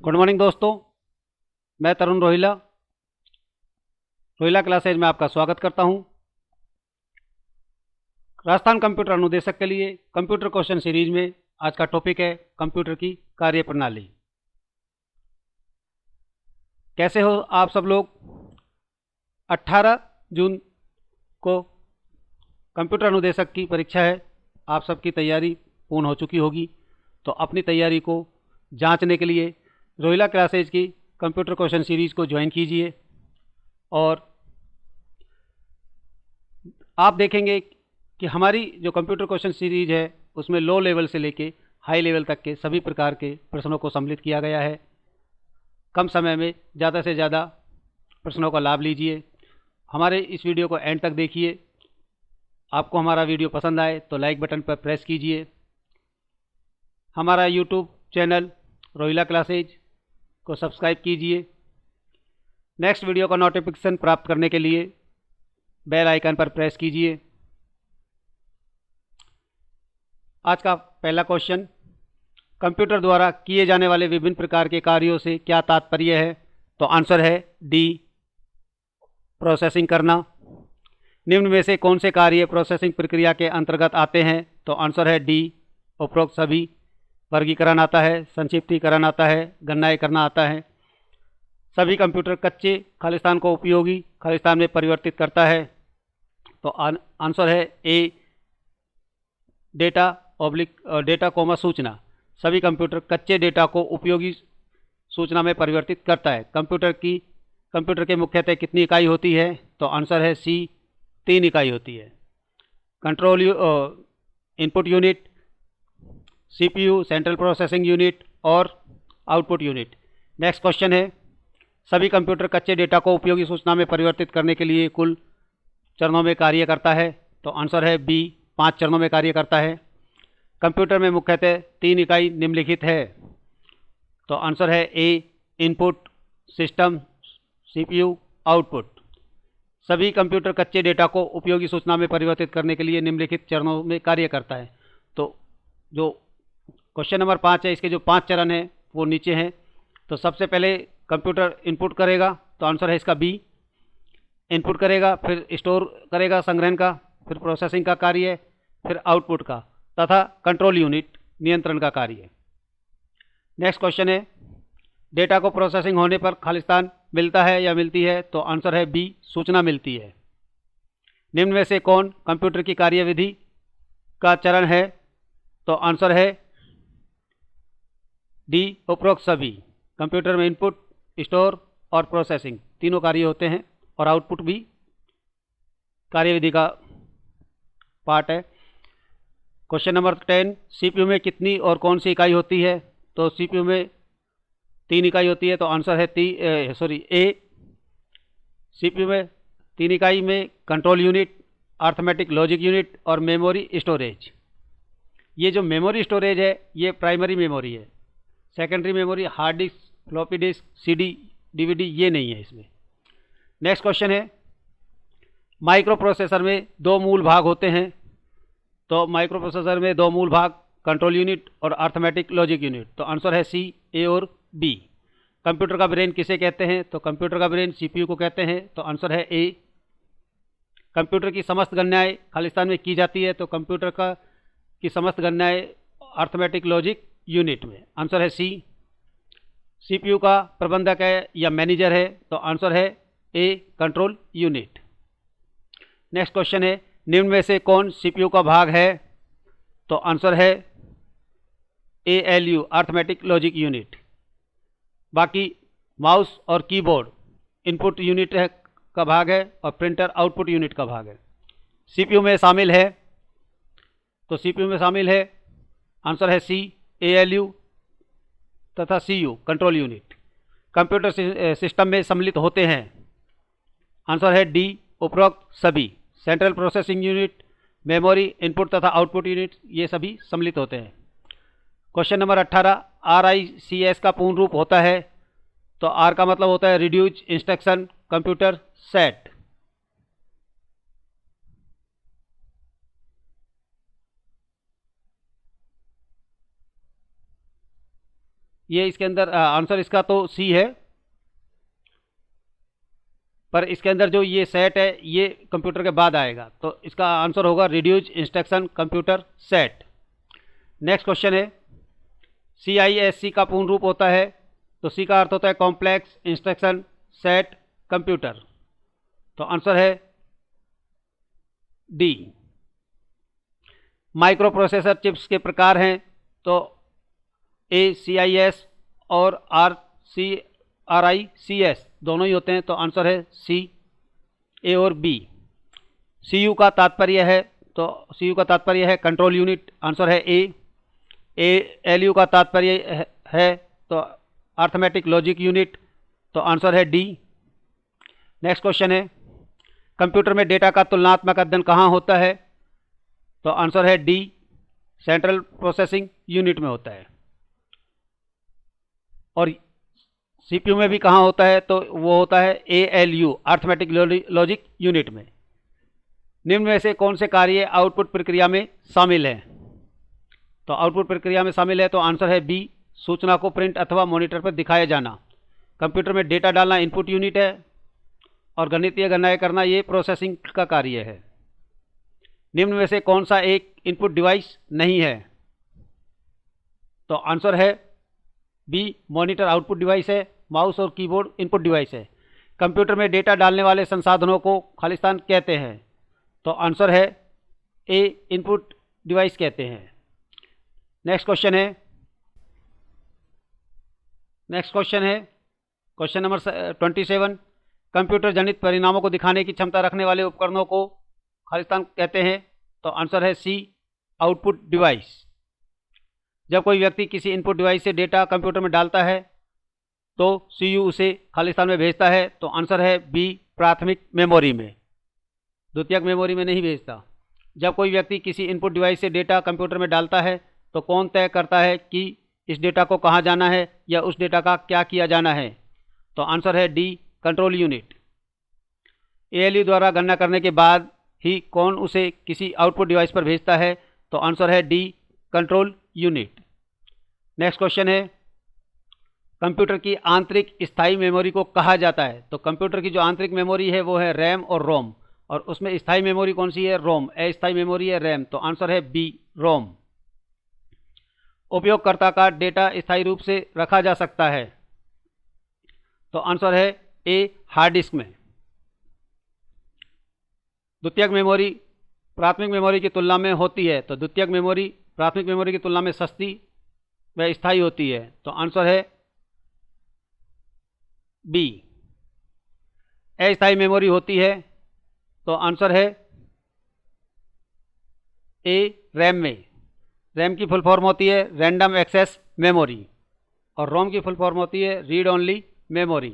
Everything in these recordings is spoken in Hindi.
गुड मॉर्निंग दोस्तों। मैं तरुण रोहिला रोहिला क्लासेज में आपका स्वागत करता हूं। राजस्थान कंप्यूटर अनुदेशक के लिए कंप्यूटर क्वेश्चन सीरीज में आज का टॉपिक है कंप्यूटर की कार्यप्रणाली। कैसे हो आप सब लोग? 18 जून को कंप्यूटर अनुदेशक की परीक्षा है। आप सबकी तैयारी पूर्ण हो चुकी होगी, तो अपनी तैयारी को जांचने के लिए रोहिला क्लासेज की कंप्यूटर क्वेश्चन सीरीज को ज्वाइन कीजिए। और आप देखेंगे कि हमारी जो कंप्यूटर क्वेश्चन सीरीज है उसमें लो लेवल से लेके हाई लेवल तक के सभी प्रकार के प्रश्नों को सम्मिलित किया गया है। कम समय में ज़्यादा से ज़्यादा प्रश्नों का लाभ लीजिए। हमारे इस वीडियो को एंड तक देखिए। आपको हमारा वीडियो पसंद आए तो लाइक बटन पर प्रेस कीजिए। हमारा यूट्यूब चैनल रोहिला क्लासेज को सब्सक्राइब कीजिए। नेक्स्ट वीडियो का नोटिफिकेशन प्राप्त करने के लिए बेल आइकन पर प्रेस कीजिए। आज का पहला क्वेश्चन, कंप्यूटर द्वारा किए जाने वाले विभिन्न प्रकार के कार्यों से क्या तात्पर्य है? तो आंसर है डी, प्रोसेसिंग करना। निम्न में से कौन से कार्य प्रोसेसिंग प्रक्रिया के अंतर्गत आते हैं? तो आंसर है डी, उपरोक्त सभी। वर्गीकरण आता है, संक्षिप्तीकरण आता है, गणनाएं करना आता है। सभी कंप्यूटर कच्चे खालिस्तान को उपयोगी खालिस्तान में परिवर्तित करता है। तो आंसर है ए, डेटा कोमा सूचना। सभी कंप्यूटर कच्चे डेटा को उपयोगी सूचना में परिवर्तित करता है। कंप्यूटर के मुख्यतः कितनी इकाई होती है? तो आंसर है सी, 3 इकाई होती है। Control input unit, CPU central processing unit और आउटपुट यूनिट। नेक्स्ट क्वेश्चन है, सभी कंप्यूटर कच्चे डेटा को उपयोगी सूचना में परिवर्तित करने के लिए कुल चरणों में कार्य करता है। तो आंसर है बी, 5 चरणों में कार्य करता है। कंप्यूटर में मुख्यतः 3 इकाई निम्नलिखित है। तो आंसर है ए, इनपुट, सिस्टम, सीपीयू, आउटपुट। सभी कंप्यूटर कच्चे डेटा को उपयोगी सूचना में परिवर्तित करने के लिए निम्नलिखित चरणों में कार्य करता है। तो जो क्वेश्चन नंबर 5 है, इसके जो 5 चरण हैं वो नीचे हैं। तो सबसे पहले कंप्यूटर इनपुट करेगा, तो आंसर है इसका बी, इनपुट करेगा, फिर स्टोर करेगा संग्रहण का, फिर प्रोसेसिंग का कार्य, फिर आउटपुट का, तथा कंट्रोल यूनिट नियंत्रण का कार्य। नेक्स्ट क्वेश्चन है, डेटा को प्रोसेसिंग होने पर खालिस्तान मिलता है या मिलती है? तो आंसर है बी, सूचना मिलती है। निम्न में से कौन कंप्यूटर की कार्यविधि का चरण है? तो आंसर है डी, उपरोक्त सभी। कंप्यूटर में इनपुट, स्टोर और प्रोसेसिंग तीनों कार्य होते हैं, और आउटपुट भी कार्यविधि का पार्ट है। क्वेश्चन नंबर 10, सीपीयू में कितनी और कौन सी इकाई होती है? तो सीपीयू में 3 इकाई होती है। तो आंसर है ए, सीपीयू में 3 इकाई में control unit, arithmetic logic unit और मेमोरी स्टोरेज। ये जो मेमोरी स्टोरेज है ये प्राइमरी मेमोरी है। Secondary memory hard disk, floppy disk, CD, DVD ये नहीं है इसमें। नेक्स्ट क्वेश्चन है, माइक्रो प्रोसेसर में 2 मूल भाग होते हैं। तो माइक्रो प्रोसेसर में 2 मूल भाग, कंट्रोल यूनिट और अर्थमेटिक लॉजिक यूनिट। तो आंसर है सी, ए और बी। कंप्यूटर का ब्रेन किसे कहते हैं? तो कंप्यूटर का ब्रेन सीपीयू को कहते हैं। तो आंसर है ए। कंप्यूटर की समस्त गणनाएं खालिस्तान में की जाती है। तो कंप्यूटर की समस्त गणनाएं अर्थमेटिक लॉजिक यूनिट में। आंसर है सी। सीपीयू का प्रबंधक है या मैनेजर है? तो आंसर है ए, कंट्रोल यूनिट। नेक्स्ट क्वेश्चन है, निम्न में से कौन सीपीयू का भाग है? तो आंसर है एएलयू, अर्थमेटिक लॉजिक यूनिट। बाकी माउस और कीबोर्ड इनपुट यूनिट का भाग है, और प्रिंटर आउटपुट यूनिट का भाग है। सीपीयू में शामिल है, तो सीपीयू में शामिल है, आंसर है सी, एएलयू तथा CU, control unit. Computer system में सम्मिलित होते हैं, आंसर है डी, उपरोक्त सभी। Central processing unit, memory, input तथा आउटपुट यूनिट ये सभी सम्मिलित होते हैं। क्वेश्चन नंबर 18, RICS का पूर्ण रूप होता है। तो आर का मतलब होता है रिड्यूस इंस्ट्रक्शन कंप्यूटर सेट। ये इसके अंदर आंसर इसका तो सी है, पर इसके अंदर जो ये सेट है ये कंप्यूटर के बाद आएगा, तो इसका आंसर होगा reduce instruction computer set. Next question है, CISC का पूर्ण रूप होता है, तो सी का अर्थ होता है कॉम्प्लेक्स इंस्ट्रक्शन सेट कंप्यूटर, तो आंसर है डी। माइक्रो प्रोसेसर चिप्स के प्रकार हैं, तो ACIS और RICS दोनों ही होते हैं, तो आंसर है सी, ए और बी। CU का तात्पर्य है, तो CU का तात्पर्य है कंट्रोल यूनिट, आंसर है ए। LU का तात्पर्य है तो अर्थमेटिक लॉजिक यूनिट, तो आंसर है डी। नेक्स्ट क्वेश्चन है, कंप्यूटर में डेटा का तुलनात्मक अध्ययन कहाँ होता है, तो आंसर है डी, सेंट्रल प्रोसेसिंग यूनिट में होता है। और CPU में भी कहाँ होता है, तो वो होता है ALU, अर्थमेटिक लॉजिक यूनिट में। निम्न में से कौन से कार्य आउटपुट प्रक्रिया में शामिल है, तो आउटपुट प्रक्रिया में शामिल है, तो आंसर है बी, सूचना को प्रिंट अथवा मॉनिटर पर दिखाया जाना। कंप्यूटर में डेटा डालना इनपुट यूनिट है और गणितीय गणनाएं करना ये प्रोसेसिंग का कार्य है। निम्न में से कौन सा एक इनपुट डिवाइस नहीं है, तो आंसर है बी, मॉनिटर आउटपुट डिवाइस है, माउस और कीबोर्ड इनपुट डिवाइस है। कंप्यूटर में डेटा डालने वाले संसाधनों को खालिस्तान कहते हैं, तो आंसर है ए, इनपुट डिवाइस कहते हैं। नेक्स्ट क्वेश्चन है क्वेश्चन नंबर 27, कंप्यूटर जनित परिणामों को दिखाने की क्षमता रखने वाले उपकरणों को खालिस्तान कहते हैं, तो आंसर है सी, आउटपुट डिवाइस। जब कोई व्यक्ति किसी इनपुट डिवाइस से डेटा कंप्यूटर में डालता है तो CU उसे खालिस्तान में भेजता है, तो आंसर है बी, प्राथमिक मेमोरी में, द्वितीयक मेमोरी में नहीं भेजता। जब कोई व्यक्ति किसी इनपुट डिवाइस से डेटा कंप्यूटर में डालता है तो कौन तय करता है कि इस डेटा को कहाँ जाना है या उस डेटा का क्या किया जाना है, तो आंसर है डी, कंट्रोल यूनिट। ALU द्वारा गणना करने के बाद ही कौन उसे किसी आउटपुट डिवाइस पर भेजता है, तो आंसर है D, control unit. Next question है, कंप्यूटर की आंतरिक स्थायी मेमोरी को कहा जाता है, तो कंप्यूटर की जो आंतरिक मेमोरी है वो है रैम और रोम, और उसमें स्थायी मेमोरी कौन सी है, रोम। अस्थायी मेमोरी है रैम, तो आंसर है बी, रोम। उपयोगकर्ता का डेटा स्थायी रूप से रखा जा सकता है, तो आंसर है ए, हार्ड डिस्क में। द्वितीयक मेमोरी प्राथमिक मेमोरी की तुलना में होती है, तो द्वितीयक मेमोरी प्राथमिक मेमोरी की तुलना में सस्ती व स्थायी होती है, तो आंसर है बी। अस्थायी मेमोरी होती है, तो आंसर है ए, रैम में। रैम की फुल फॉर्म होती है रैंडम एक्सेस मेमोरी, और रोम की फुल फॉर्म होती है रीड ओनली मेमोरी।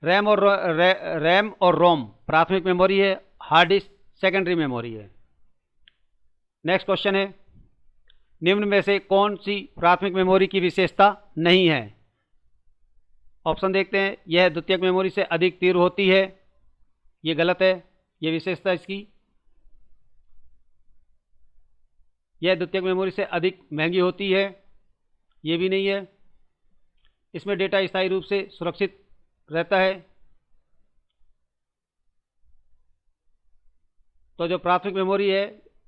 रैम और रोम प्राथमिक मेमोरी है, हार्ड डिस्क सेकेंडरी मेमोरी है। नेक्स्ट क्वेश्चन है, निम्न में से कौन सी प्राथमिक मेमोरी की विशेषता नहीं है, ऑप्शन देखते हैं। यह द्वितीयक मेमोरी से अधिक तीव्र होती है, ये गलत है, ये विशेषता इसकी। यह द्वितीयक मेमोरी से अधिक महंगी होती है, ये भी नहीं है। इसमें डेटा स्थायी रूप से सुरक्षित रहता है, तो जो प्राथमिक मेमोरी है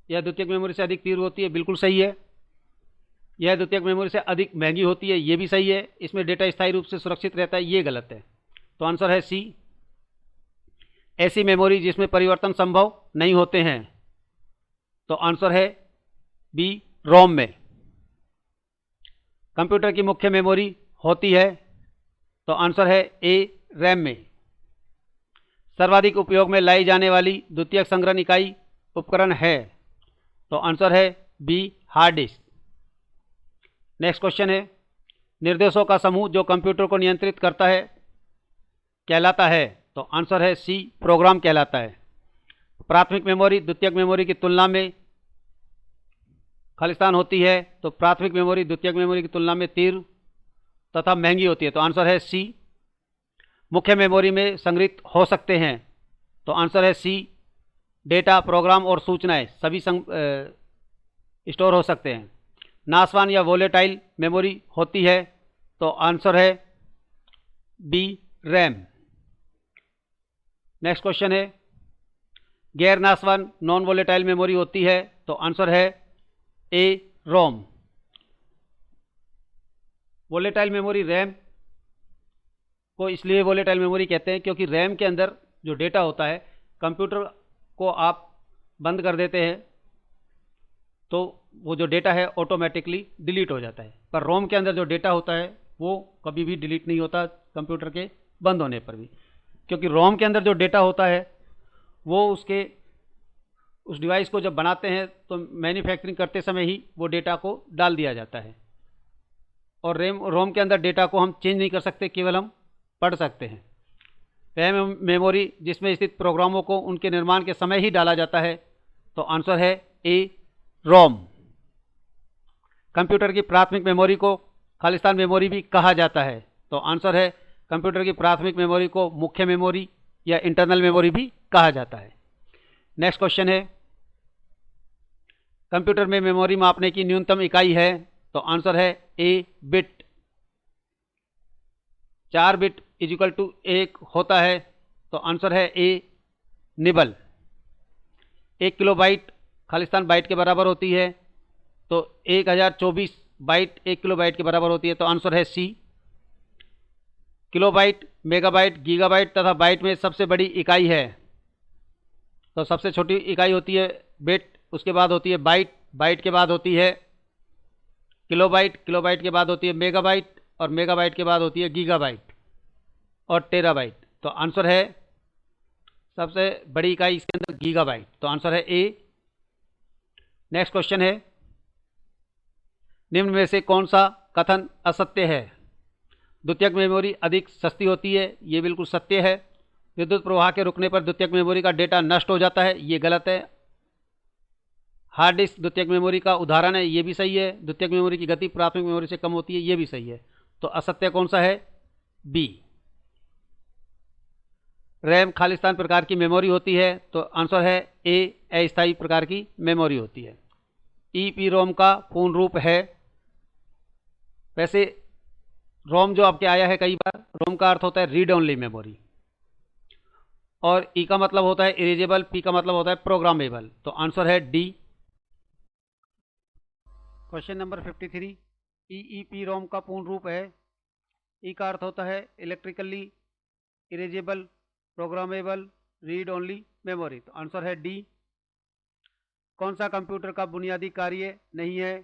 यह द्वितीयक मेमोरी से अधिक तीव्र होती है, बिल्कुल सही है। यह द्वितीयक मेमोरी से अधिक महंगी होती है, ये भी सही है। इसमें डेटा स्थायी रूप से सुरक्षित रहता है, ये गलत है, तो आंसर है सी। ऐसी मेमोरी जिसमें परिवर्तन संभव नहीं होते हैं, तो आंसर है बी, रोम में। कंप्यूटर की मुख्य मेमोरी होती है, तो आंसर है ए, रैम में। सर्वाधिक उपयोग में लाई जाने वाली द्वितीयक संग्रहण इकाई उपकरण है, तो आंसर है B, hard disk. Next question है, निर्देशों का समूह जो कंप्यूटर को नियंत्रित करता है कहलाता है, तो आंसर है सी, प्रोग्राम कहलाता है। प्राथमिक मेमोरी द्वितीयक मेमोरी की तुलना में खालिस्तान होती है, तो प्राथमिक मेमोरी द्वितीयक मेमोरी की तुलना में तीव्र तथा महंगी होती है, तो आंसर है सी। मुख्य मेमोरी में संग्रहित हो सकते हैं, तो आंसर है सी, डेटा, प्रोग्राम और सूचनाएं सभी स्टोर हो सकते हैं। नासवान या वोलेटाइल मेमोरी होती है? तो आंसर है बी, रैम। नेक्स्ट क्वेश्चन है, गैर नासवान नॉन वोलेटाइल मेमोरी होती है? तो आंसर है ए, रोम। वोलेटाइल मेमोरी रैम को इसलिए वोलेटाइल मेमोरी कहते हैं क्योंकि रैम के अंदर जो डेटा होता है, कंप्यूटर को आप बंद कर देते हैं तो वो जो डेटा है ऑटोमेटिकली डिलीट हो जाता है, पर रोम के अंदर जो डेटा होता है वो कभी भी डिलीट नहीं होता कंप्यूटर के बंद होने पर भी, क्योंकि रोम के अंदर जो डेटा होता है वो उस डिवाइस को जब बनाते हैं तो मैन्युफैक्चरिंग करते समय ही वो डेटा को डाल दिया जाता है, और रोम के अंदर डेटा को हम चेंज नहीं कर सकते, केवल हम पढ़ सकते हैं। रैम मेमोरी जिसमें स्थित प्रोग्रामों को उनके निर्माण के समय ही डाला जाता है, तो आंसर है ए, रोम। कंप्यूटर की प्राथमिक मेमोरी को खालिस्तान मेमोरी भी कहा जाता है, तो आंसर है कंप्यूटर की प्राथमिक मेमोरी को मुख्य मेमोरी या इंटरनल मेमोरी भी कहा जाता है। नेक्स्ट क्वेश्चन है, कंप्यूटर में मेमोरी मापने की न्यूनतम इकाई है? तो आंसर है ए, बिट। 4 बिट इजिकल टू 1 होता है, तो आंसर है ए, निबल। 1 किलोबाइट खालिस्तान बाइट के बराबर होती है, तो 1024 बाइट 1 किलोबाइट के बराबर होती है, तो आंसर है सी। किलोबाइट, मेगाबाइट, गीगाबाइट तथा बाइट में सबसे बड़ी इकाई है? तो सबसे छोटी इकाई होती है बिट, उसके बाद होती है बाइट, बाइट के बाद होती है किलोबाइट, किलोबाइट के बाद होती है मेगाबाइट, और मेगाबाइट के बाद होती है गीगाबाइट और टेराबाइट। तो आंसर है सबसे बड़ी इकाई इसके अंदर गीगाबाइट, तो आंसर है ए। नेक्स्ट क्वेश्चन है, निम्न में से कौन सा कथन असत्य है? द्वितीयक मेमोरी अधिक सस्ती होती है, ये बिल्कुल सत्य है। विद्युत प्रवाह के रुकने पर द्वितीयक मेमोरी का डेटा नष्ट हो जाता है, ये गलत है। हार्ड डिस्क द्वितीयक मेमोरी का उदाहरण है, ये भी सही है। द्वितीयक मेमोरी की गति प्राथमिक मेमोरी से कम होती है, ये भी सही है। तो असत्य कौन सा है? बी। रैम खालिस्तान प्रकार की मेमोरी होती है, तो आंसर है ए, अस्थायी प्रकार की मेमोरी होती है। ईपी रोम का पूर्ण रूप है? वैसे रोम जो आपके आया है कई बार, रोम का अर्थ होता है रीड ओनली मेमोरी, और ई का मतलब होता है इरेजेबल, पी का मतलब होता है प्रोग्रामेबल, तो आंसर है डी। क्वेश्चन नंबर 53, ईईपी रोम का पूर्ण रूप है? ई का अर्थ होता है electrically erasable, programmable, read only memory, तो आंसर है डी। कौन सा कंप्यूटर का बुनियादी कार्य नहीं है?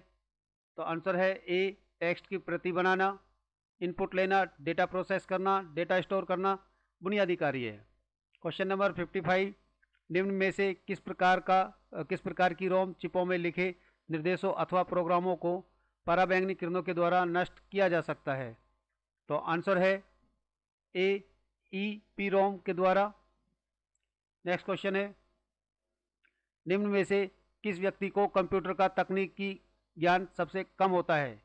तो आंसर है ए, टेक्स्ट की प्रति बनाना, इनपुट लेना, डेटा प्रोसेस करना, डेटा स्टोर करना बुनियादी कार्य है। क्वेश्चन नंबर 55, निम्न में से किस प्रकार की रोम चिपों में लिखे निर्देशों अथवा प्रोग्रामों को पराबैंगनी किरणों के द्वारा नष्ट किया जा सकता है? तो आंसर है ए, ई रोम के द्वारा। नेक्स्ट क्वेश्चन है, निम्न में से किस व्यक्ति को कंप्यूटर का तकनीकी ज्ञान सबसे कम होता है?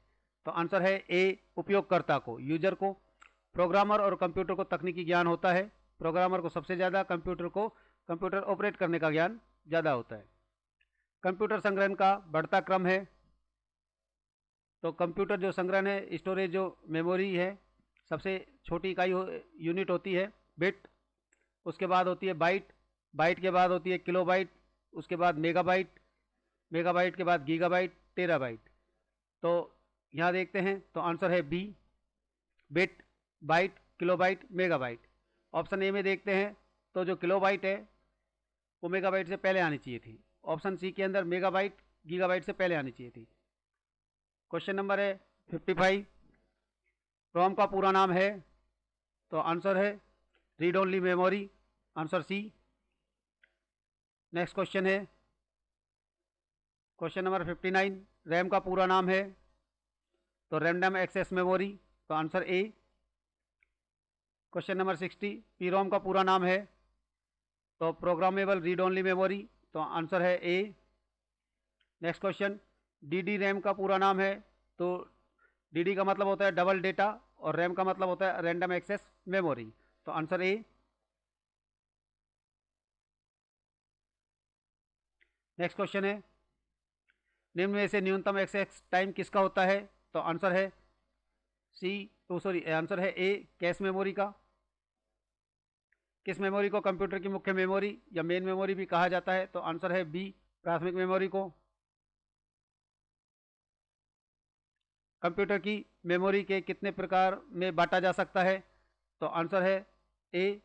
तो आंसर है ए, उपयोगकर्ता को, यूजर को। प्रोग्रामर और कंप्यूटर को तकनीकी ज्ञान होता है, प्रोग्रामर को सबसे ज़्यादा, कंप्यूटर ऑपरेट करने का ज्ञान ज़्यादा होता है। कंप्यूटर संग्रहण का बढ़ता क्रम है? तो कंप्यूटर जो संग्रहण है, स्टोरेज जो मेमोरी है, सबसे छोटी इकाई यूनिट होती है बिट, उसके बाद होती है बाइट, बाइट के बाद होती है किलोबाइट, उसके बाद मेगाबाइट, मेगाबाइट के बाद गीगाबाइट, टेराबाइट। तो यहाँ देखते हैं तो आंसर है B, bit, byte, kilobyte, megabyte. Option A में देखते हैं तो जो किलोबाइट है वो मेगाबाइट से पहले आनी चाहिए थी। ऑप्शन सी के अंदर मेगाबाइट गीगाबाइट से पहले आनी चाहिए थी। क्वेश्चन नंबर है 55, रोम का पूरा नाम है? तो आंसर है read only memory, answer C. Next question है क्वेश्चन नंबर 59, रैम का पूरा नाम है? तो रैंडम एक्सेस मेमोरी, तो answer A. Question number 60, P ROM का पूरा नाम है? तो प्रोग्रामेबल रीड ओनली मेमोरी, तो आंसर है A. Next question, D RAM का पूरा नाम है? तो डी का मतलब होता है डबल डेटा, और रैम का मतलब होता है रैंडम एक्सेस मेमोरी, तो आंसर ए। नेक्स्ट क्वेश्चन है, निम्न में से न्यूनतम एक्सेस टाइम किसका होता है? तो आंसर है आंसर है ए, कैश मेमोरी का। किस मेमोरी को कंप्यूटर की मुख्य मेमोरी या मेन मेमोरी भी कहा जाता है? तो आंसर है बी, प्राथमिक मेमोरी को। कंप्यूटर की मेमोरी के कितने प्रकार में बांटा जा सकता है? तो आंसर है ए,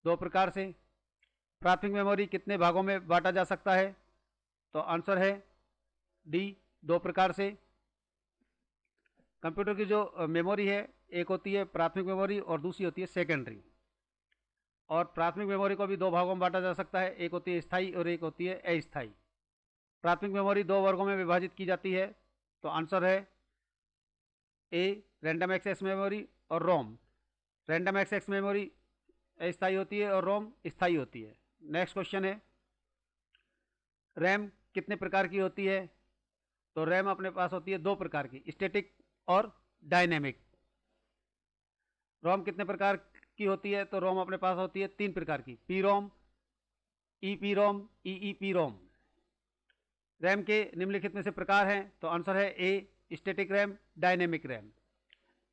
2 प्रकार से। प्राथमिक मेमोरी कितने भागों में बांटा जा सकता है? तो आंसर है डी, 2 प्रकार से। कंप्यूटर की जो मेमोरी है, एक होती है प्राथमिक मेमोरी और दूसरी होती है सेकेंडरी। और प्राथमिक मेमोरी को भी 2 भागों में बांटा जा सकता है, एक होती है स्थायी और एक होती है अस्थायी। प्राथमिक मेमोरी 2 वर्गों में विभाजित की जाती है। तो आंसर है ए, रैंडम एक्सेस मेमोरी और रोम। रैंडम एक्सेस मेमोरी अस्थायी होती है और रोम स्थायी होती है। नेक्स्ट क्वेश्चन है, रैम कितने प्रकार की होती है? तो रैम अपने पास होती है 2 प्रकार की, स्टैटिक और डायनेमिक। रोम कितने प्रकार की होती है? तो रोम अपने पास होती है 3 प्रकार की, P ROM, E P ROM, E P ROM. RAM के निम्नलिखित में से प्रकार हैं? तो आंसर है A, static RAM, dynamic RAM.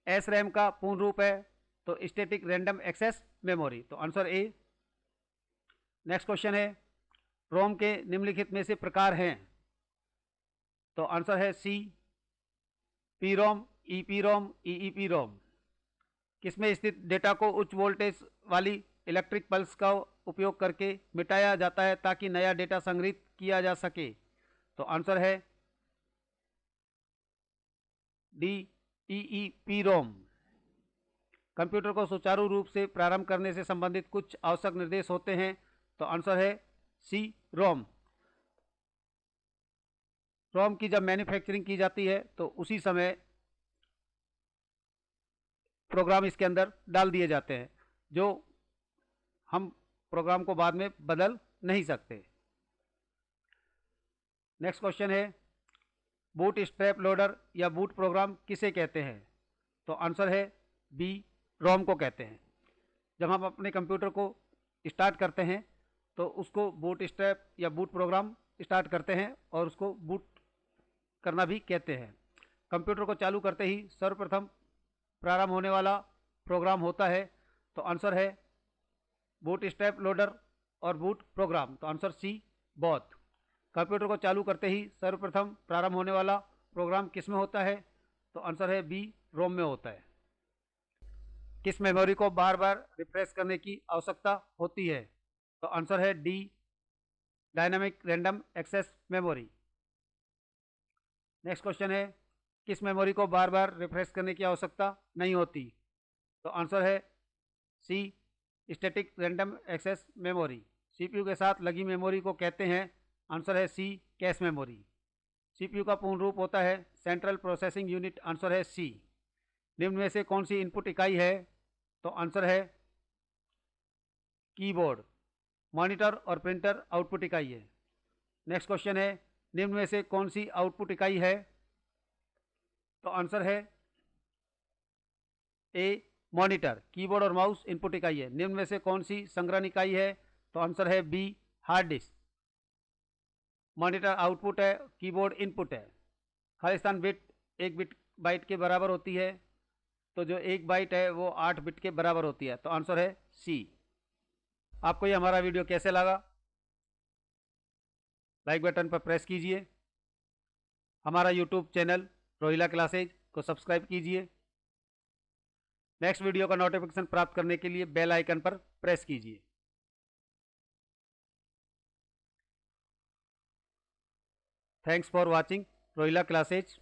S RAM का पूर्ण रूप है तो स्टैटिक रैंडम एक्सेस मेमोरी। तो आंसर ए। नेक्स्ट क्वेश्चन है, रोम के निम्नलिखित में से प्रकार हैं? तो आंसर है C, P ROM, E P ROM, E P ROM. किसमें स्थित डेटा को उच्च वोल्टेज वाली इलेक्ट्रिक पल्स का उपयोग करके मिटाया जाता है ताकि नया डेटा संग्रहित किया जा सके? तो आंसर है डी, ई पी रोम। कंप्यूटर को सुचारू रूप से प्रारंभ करने से संबंधित कुछ आवश्यक निर्देश होते हैं। तो आंसर है सी, रोम। रोम की जब मैन्युफैक्चरिंग की जाती है तो उसी समय प्रोग्राम इसके अंदर डाल दिए जाते हैं, जो हम प्रोग्राम को बाद में बदल नहीं सकते। नेक्स्ट क्वेश्चन है, बूट स्ट्रैप लोडर या बूट प्रोग्राम किसे कहते हैं? तो आंसर है बी, रोम को कहते हैं। जब हम अपने कंप्यूटर को स्टार्ट करते हैं तो उसको बूट स्ट्रैप या बूट प्रोग्राम स्टार्ट करते हैं और उसको बूट करना भी कहते हैं। कंप्यूटर को चालू करते ही सर्वप्रथम प्रारंभ होने वाला प्रोग्राम होता है। तो आंसर है बूट स्ट्रैप लोडर और बूट प्रोग्राम। तो आंसर सी, बोथ। कंप्यूटर को चालू करते ही सर्वप्रथम प्रारंभ होने वाला प्रोग्राम किस में होता है? तो आंसर है बी, रोम में होता है। किस मेमोरी को बार बार रिफ्रेश करने की आवश्यकता होती है? तो आंसर है D, dynamic random access memory. Next question है, किस मेमोरी को बार बार रिफ्रेश करने की आवश्यकता नहीं होती? तो आंसर है C, static random access memory. CPU के साथ लगी मेमोरी को कहते हैं? आंसर है सी, कैश मेमोरी। सीपीयू का पूर्ण रूप होता है सेंट्रल प्रोसेसिंग यूनिट। आंसर है सी। निम्न में से कौन सी इनपुट इकाई है? तो आंसर है कीबोर्ड। मॉनिटर और प्रिंटर आउटपुट इकाई है। नेक्स्ट क्वेश्चन है, निम्न में से कौन सी आउटपुट इकाई है? तो आंसर है ए, मॉनिटर। कीबोर्ड और माउस इनपुट इकाई है। निम्न में से कौन सी संग्रहण इकाई है? तो आंसर है B, hard disk. Monitor output है, कीबोर्ड इनपुट है। खाली स्थान बिट 1 बिट बाइट के बराबर होती है, तो जो 1 बाइट है वो 8 बिट के बराबर होती है। तो आंसर है सी। आपको ये हमारा वीडियो कैसे लगा? लाइक बटन पर प्रेस कीजिए। हमारा यूट्यूब चैनल रोहिला क्लासेज को सब्सक्राइब कीजिए। नेक्स्ट वीडियो का नोटिफिकेशन प्राप्त करने के लिए बेल आइकन पर प्रेस कीजिए। Thanks for watching Rohila classes.